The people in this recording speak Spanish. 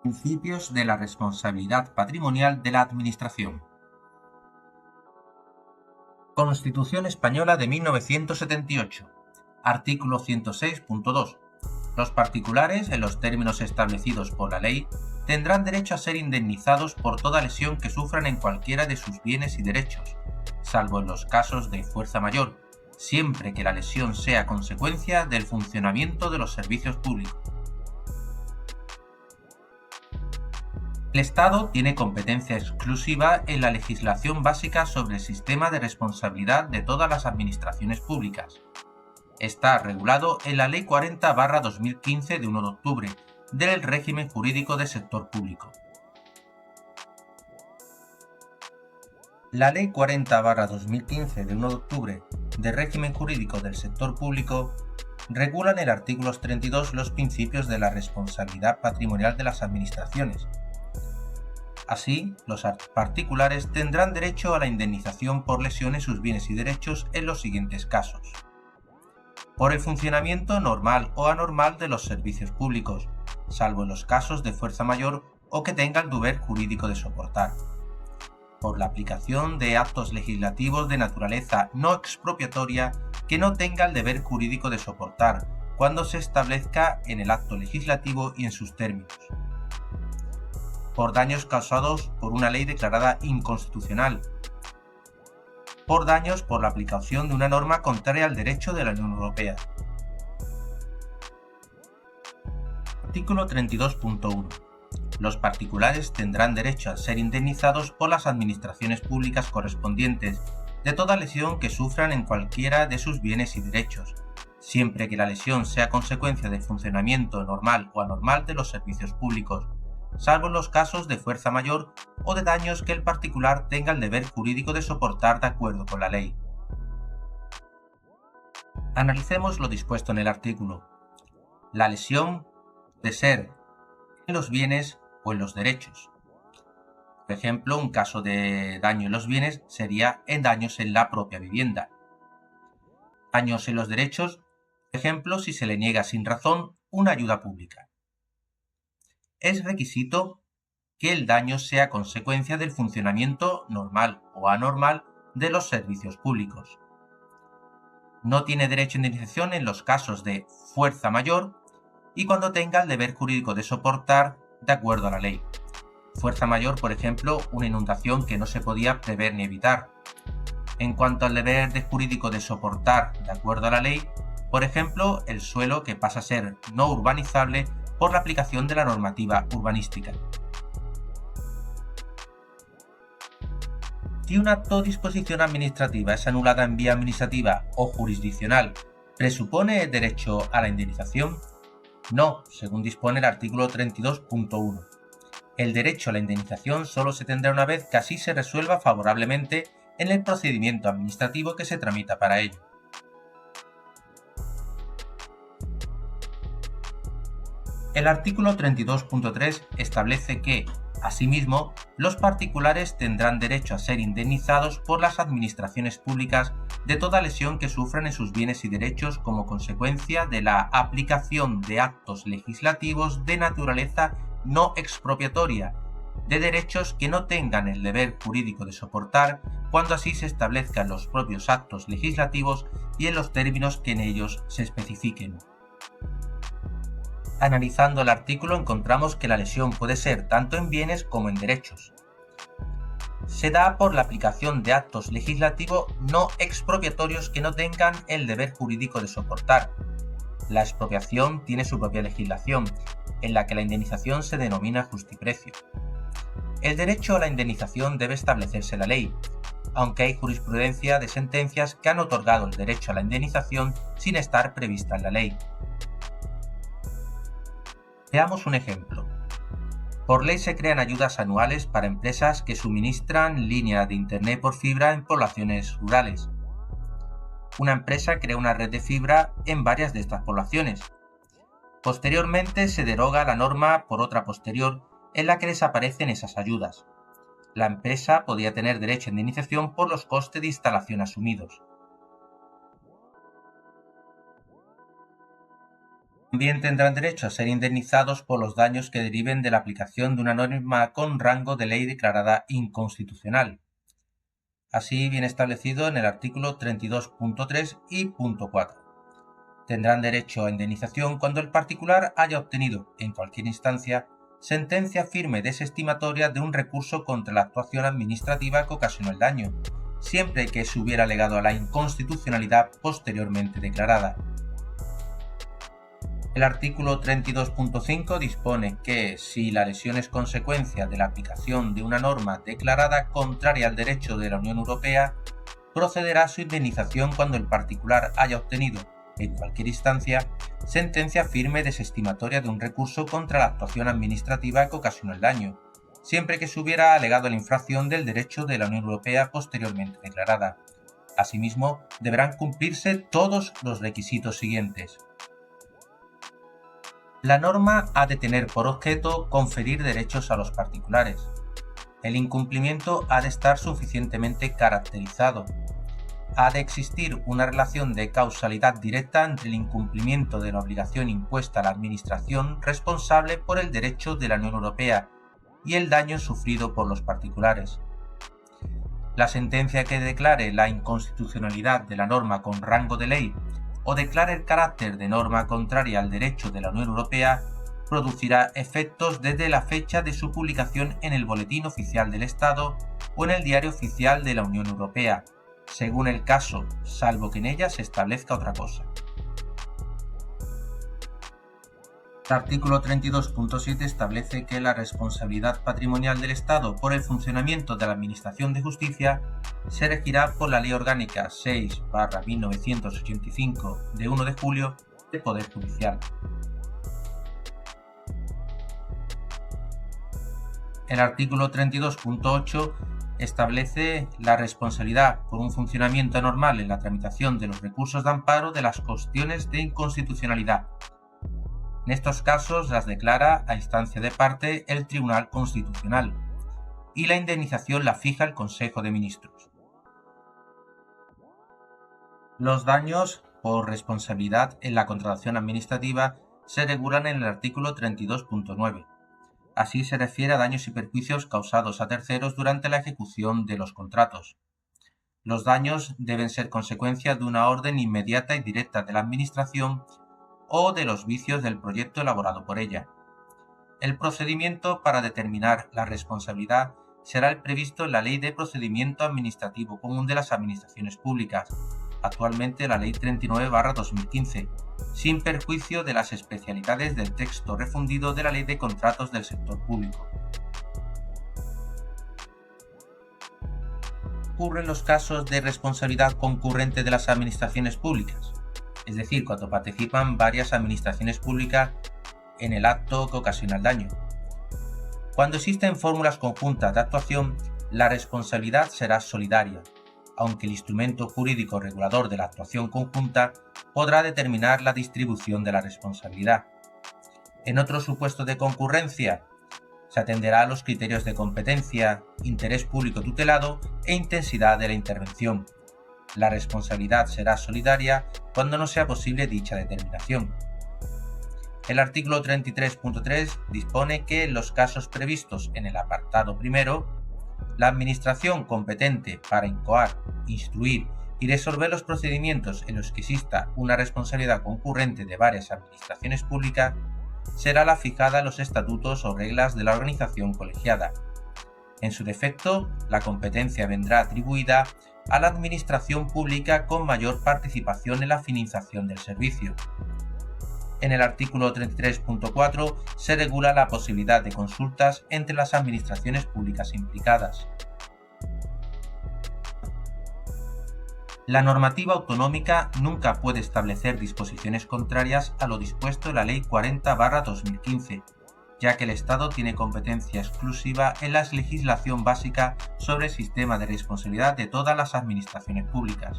Principios de la responsabilidad patrimonial de la Administración. Constitución Española de 1978. Artículo 106.2. Los particulares, en los términos establecidos por la ley, tendrán derecho a ser indemnizados por toda lesión que sufran en cualquiera de sus bienes y derechos, salvo en los casos de fuerza mayor, siempre que la lesión sea consecuencia del funcionamiento de los servicios públicos. El Estado tiene competencia exclusiva en la legislación básica sobre el sistema de responsabilidad de todas las administraciones públicas. Está regulado en la Ley 40/2015 de 1 de octubre del régimen jurídico del sector público. La Ley 40/2015 de 1 de octubre del régimen jurídico del sector público regula en el artículo 32 los principios de la responsabilidad patrimonial de las administraciones. Así, los particulares tendrán derecho a la indemnización por lesión en sus bienes y derechos en los siguientes casos: por el funcionamiento normal o anormal de los servicios públicos, salvo en los casos de fuerza mayor o que tenga el deber jurídico de soportar; por la aplicación de actos legislativos de naturaleza no expropiatoria que no tenga el deber jurídico de soportar cuando se establezca en el acto legislativo y en sus términos; por daños causados por una ley declarada inconstitucional; por daños por la aplicación de una norma contraria al derecho de la Unión Europea. Artículo 32.1. Los particulares tendrán derecho a ser indemnizados por las administraciones públicas correspondientes de toda lesión que sufran en cualquiera de sus bienes y derechos, siempre que la lesión sea consecuencia del funcionamiento normal o anormal de los servicios públicos, salvo en los casos de fuerza mayor o de daños que el particular tenga el deber jurídico de soportar de acuerdo con la ley. Analicemos lo dispuesto en el artículo. La lesión puede ser en los bienes o en los derechos. Por ejemplo, un caso de daño en los bienes sería en daños en la propia vivienda. Daños en los derechos, por ejemplo, si se le niega sin razón una ayuda pública. Es requisito que el daño sea consecuencia del funcionamiento normal o anormal de los servicios públicos. No tiene derecho a indemnización en los casos de fuerza mayor y cuando tenga el deber jurídico de soportar de acuerdo a la ley. Fuerza mayor, por ejemplo, una inundación que no se podía prever ni evitar. En cuanto al deber jurídico de soportar de acuerdo a la ley, por ejemplo, el suelo que pasa a ser no urbanizable por la aplicación de la normativa urbanística. Si un acto o disposición administrativa es anulada en vía administrativa o jurisdiccional, ¿presupone el derecho a la indemnización? No, según dispone el artículo 32.1. El derecho a la indemnización solo se tendrá una vez que así se resuelva favorablemente en el procedimiento administrativo que se tramita para ello. El artículo 32.3 establece que, asimismo, los particulares tendrán derecho a ser indemnizados por las administraciones públicas de toda lesión que sufran en sus bienes y derechos como consecuencia de la aplicación de actos legislativos de naturaleza no expropiatoria, de derechos que no tengan el deber jurídico de soportar cuando así se establezcan los propios actos legislativos y en los términos que en ellos se especifiquen. Analizando el artículo encontramos que la lesión puede ser tanto en bienes como en derechos. Se da por la aplicación de actos legislativos no expropiatorios que no tengan el deber jurídico de soportar. La expropiación tiene su propia legislación, en la que la indemnización se denomina justiprecio. El derecho a la indemnización debe establecerse en la ley, aunque hay jurisprudencia de sentencias que han otorgado el derecho a la indemnización sin estar prevista en la ley. Veamos un ejemplo. Por ley se crean ayudas anuales para empresas que suministran línea de internet por fibra en poblaciones rurales. Una empresa crea una red de fibra en varias de estas poblaciones. Posteriormente se deroga la norma por otra posterior en la que desaparecen esas ayudas. La empresa podría tener derecho a indemnización por los costes de instalación asumidos. También tendrán derecho a ser indemnizados por los daños que deriven de la aplicación de una norma con rango de ley declarada inconstitucional. Así viene establecido en el artículo 32.3 y punto 4. Tendrán derecho a indemnización cuando el particular haya obtenido, en cualquier instancia, sentencia firme desestimatoria de un recurso contra la actuación administrativa que ocasionó el daño, siempre que se hubiera alegado a la inconstitucionalidad posteriormente declarada. El artículo 32.5 dispone que, si la lesión es consecuencia de la aplicación de una norma declarada contraria al derecho de la Unión Europea, procederá a su indemnización cuando el particular haya obtenido, en cualquier instancia, sentencia firme desestimatoria de un recurso contra la actuación administrativa que ocasionó el daño, siempre que se hubiera alegado la infracción del derecho de la Unión Europea posteriormente declarada. Asimismo, deberán cumplirse todos los requisitos siguientes. La norma ha de tener por objeto conferir derechos a los particulares. El incumplimiento ha de estar suficientemente caracterizado. Ha de existir una relación de causalidad directa entre el incumplimiento de la obligación impuesta a la Administración responsable por el derecho de la Unión Europea y el daño sufrido por los particulares. La sentencia que declare la inconstitucionalidad de la norma con rango de ley o declare el carácter de norma contraria al derecho de la Unión Europea producirá efectos desde la fecha de su publicación en el Boletín Oficial del Estado o en el Diario Oficial de la Unión Europea, según el caso, salvo que en ella se establezca otra cosa. El artículo 32.7 establece que la responsabilidad patrimonial del Estado por el funcionamiento de la Administración de Justicia se regirá por la Ley Orgánica 6/1985 de 1 de julio del Poder Judicial. El artículo 32.8 establece la responsabilidad por un funcionamiento anormal en la tramitación de los recursos de amparo de las cuestiones de inconstitucionalidad. En estos casos las declara a instancia de parte el Tribunal Constitucional y la indemnización la fija el Consejo de Ministros. Los daños por responsabilidad en la contratación administrativa se regulan en el artículo 32.9. Así se refiere a daños y perjuicios causados a terceros durante la ejecución de los contratos. Los daños deben ser consecuencia de una orden inmediata y directa de la Administración o de los vicios del proyecto elaborado por ella. El procedimiento para determinar la responsabilidad será el previsto en la Ley de Procedimiento Administrativo Común de las Administraciones Públicas, actualmente la Ley 39/2015, sin perjuicio de las especialidades del texto refundido de la Ley de Contratos del Sector Público. Ocurren los casos de responsabilidad concurrente de las administraciones públicas, es decir, cuando participan varias administraciones públicas en el acto que ocasiona el daño. Cuando existen fórmulas conjuntas de actuación, la responsabilidad será solidaria, aunque el instrumento jurídico regulador de la actuación conjunta podrá determinar la distribución de la responsabilidad. En otros supuestos de concurrencia, se atenderá a los criterios de competencia, interés público tutelado e intensidad de la intervención. La responsabilidad será solidaria cuando no sea posible dicha determinación. El artículo 33.3 dispone que en los casos previstos en el apartado primero, la Administración competente para incoar, instruir y resolver los procedimientos en los que exista una responsabilidad concurrente de varias administraciones públicas será la fijada en los estatutos o reglas de la organización colegiada. En su defecto, la competencia vendrá atribuida a la administración pública con mayor participación en la financiación del servicio. En el artículo 33.4 se regula la posibilidad de consultas entre las administraciones públicas implicadas. La normativa autonómica nunca puede establecer disposiciones contrarias a lo dispuesto en la Ley 40/2015, ya que el Estado tiene competencia exclusiva en la legislación básica sobre el sistema de responsabilidad de todas las administraciones públicas.